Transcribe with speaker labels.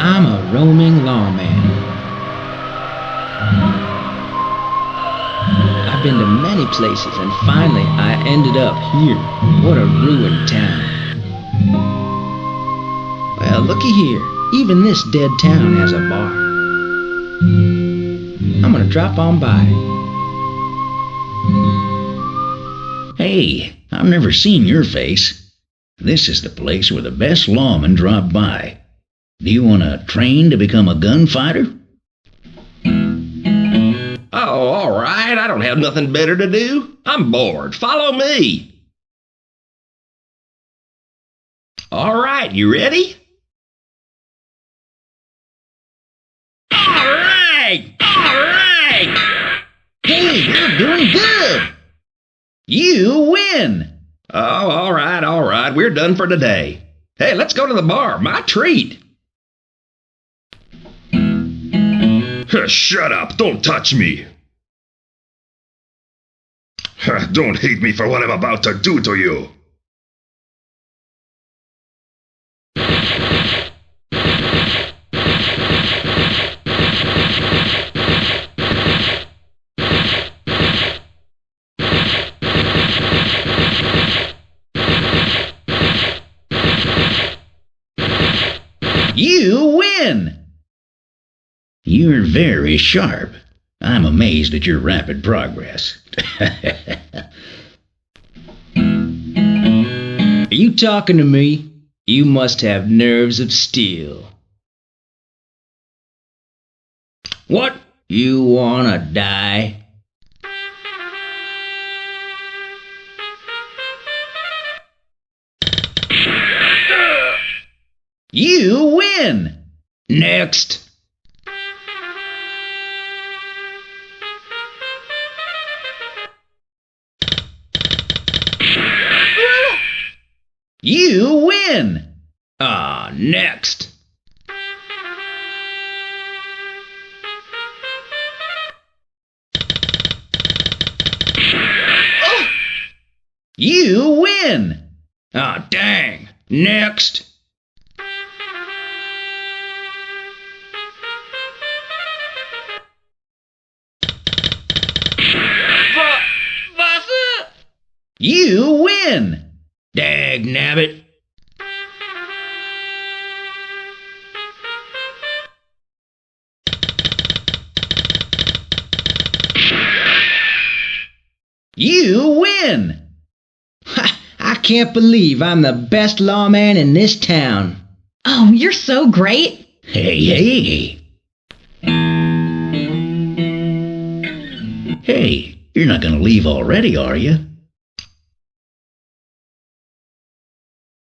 Speaker 1: I'm a roaming lawman. I've been to many places, and finally I ended up here. What a ruined town. Well, looky here. Even this dead town has a bar. I'm gonna drop on by.
Speaker 2: Hey, I've never seen your face. This is the place where the best lawmen drop by. Do you want to train to become a gunfighter?
Speaker 3: Oh, all right. I don't have nothing better to do. I'm bored. Follow me. All right, you ready? All right! All right!
Speaker 2: Hey, you're doing good! You win!
Speaker 3: Oh, all right. We're done for today. Hey, let's go to the bar. My treat.
Speaker 4: Shut up! Don't touch me! Don't hate me for what I'm about to do to you!
Speaker 2: You win! You're very sharp. I'm amazed at your rapid progress.
Speaker 1: Are you talking to me? You must have nerves of steel. What? You wanna die?
Speaker 2: You win!
Speaker 1: Next.
Speaker 2: You win!
Speaker 1: Next.
Speaker 2: You win!
Speaker 1: Dang. Next.
Speaker 2: You win!
Speaker 1: Dag nabbit.
Speaker 2: You win!
Speaker 1: Ha! I can't believe I'm the best lawman in this town.
Speaker 5: Oh, you're so great.
Speaker 2: Hey. Hey, you're not going to leave already, are you?